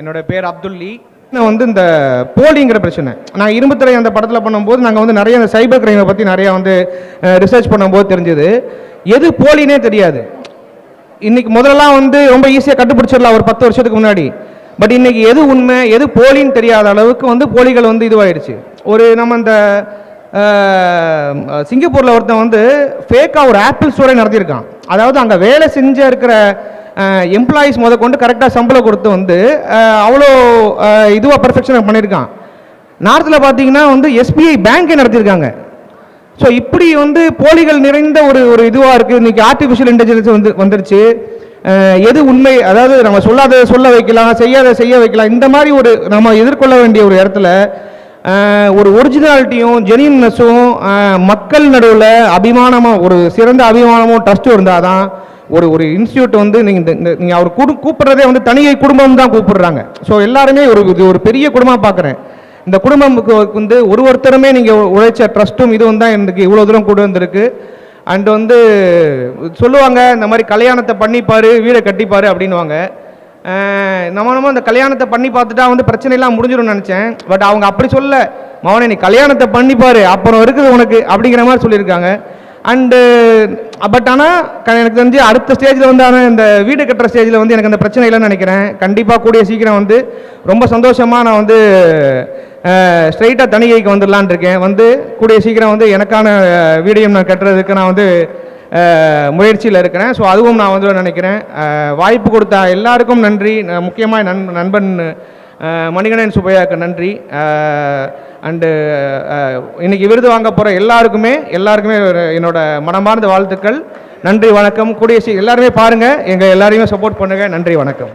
என்னோட பேர் அப்துல்லி. நான் வந்து இந்த போலிங்கிற பிரச்சனை நான் இரும்புத்திரை அந்த படத்தில் பண்ணும்போது நாங்கள் வந்து நிறைய இந்த சைபர் கிரைமை பற்றி நிறையா வந்து ரிசர்ச் பண்ணும்போது தெரிஞ்சது எது போலினே தெரியாது. இன்னைக்கு முதல்லலாம் வந்து ரொம்ப ஈஸியாக கண்டுபிடிச்சிடலாம் ஒரு 10 வருஷத்துக்கு முன்னாடி. பட் இன்னைக்கு எது உண்மை எது போலின்னு தெரியாத அளவுக்கு வந்து போலிகள் வந்து இதுவாயிடுச்சு. ஒரு நம்ம இந்த சிங்கப்பூரில் ஒருத்தன் வந்து ஃபேக்காக ஒரு ஆப்பிள் ஸ்டோரே நடத்தியிருக்கான். அதாவது அங்கே வேலை செஞ்ச இருக்கிற எம்ப்ளாயீஸ் கொண்டு கரெக்டாக சம்பளம் கொடுத்து வந்து அவ்வளோ இதுவாக பர்ஃபெக்ஷனாக பண்ணியிருக்கான். நார்த்தில் பார்த்தீங்கன்னா வந்து எஸ்பிஐ பேங்கே நடத்தியிருக்காங்க. ஸோ இப்படி வந்து போலிகள் நிறைந்த ஒரு இதுவாக இருக்குது. இன்றைக்கி ஆர்டிஃபிஷியல் இன்டெலிஜென்ஸ் வந்துருச்சு. எது உண்மை, அதாவது நம்ம சொல்லாத சொல்ல வைக்கலாம், செய்யாத செய்ய வைக்கலாம். இந்த மாதிரி ஒரு நம்ம எதிர்கொள்ள வேண்டிய ஒரு இடத்துல ஒரு ஒரிஜினாலிட்டியும் ஜெனியூன்னஸும் மக்கள் நடுவில் அபிமானமாக ஒரு சிறந்த அபிமானமும் ட்ரஸ்ட்டும் இருந்தால் தான் ஒரு இன்ஸ்டியூட் வந்து நீங்கள் அவர் கூப்பிட்றதே வந்து தனியை குடும்பம் தான் கூப்பிடுறாங்க. ஸோ எல்லாருமே ஒரு பெரிய குடும்பமாக பார்க்குறேன். இந்த குடும்பமுக்கு வந்து ஒருத்தருமே நீங்கள் உழைச்ச ட்ரஸ்ட்டும் இதுவும் தான் எனக்கு இவ்வளோ தூரம் கொண்டு வந்திருக்கு. அண்ட் வந்து சொல்லுவாங்க இந்த மாதிரி கல்யாணத்தை பண்ணிப்பார் வீடை கட்டிப்பார் அப்படின்வாங்க. நம்ம அந்த கல்யாணத்தை பண்ணி பார்த்துட்டா வந்து பிரச்சனைலாம் முடிஞ்சிடும்னு நினச்சேன். பட் அவங்க அப்படி சொல்ல, மவனே நீ கல்யாணத்தை பண்ணிப்பார் அப்புறம் இருக்குது உனக்கு அப்படிங்கிற மாதிரி சொல்லியிருக்காங்க. அண்டு பட் ஆனால் எனக்கு தெரிஞ்சு அடுத்த ஸ்டேஜில் வந்து ஆனால் இந்த வீடு கட்டுற ஸ்டேஜில் வந்து எனக்கு அந்த பிரச்சனை இல்லைன்னு நினைக்கிறேன். கண்டிப்பாக கூடிய சீக்கிரம் வந்து ரொம்ப சந்தோஷமாக நான் வந்து ஸ்ட்ரைட்டாக தனிகைக்கு வந்துடலான் இருக்கேன். வந்து கூடிய சீக்கிரம் வந்து எனக்கான வீடியம் நான் கட்டுறதுக்கு நான் வந்து முயற்சியில் இருக்கிறேன். ஸோ அதுவும் நான் வந்து நினைக்கிறேன். வாய்ப்பு கொடுத்த எல்லாருக்கும் நன்றி. முக்கியமாக நண்பன் மணிகண்டன் சுப்பையாவுக்கு நன்றி. அண்டு இன்னைக்கு விருது வாங்க போகிற எல்லாருக்குமே என்னோட மனமார்ந்த வாழ்த்துக்கள். நன்றி, வணக்கம். கூடிய எல்லாருமே பாருங்கள், எங்கள் எல்லாரையுமே சப்போர்ட் பண்ணுங்கள். நன்றி, வணக்கம்.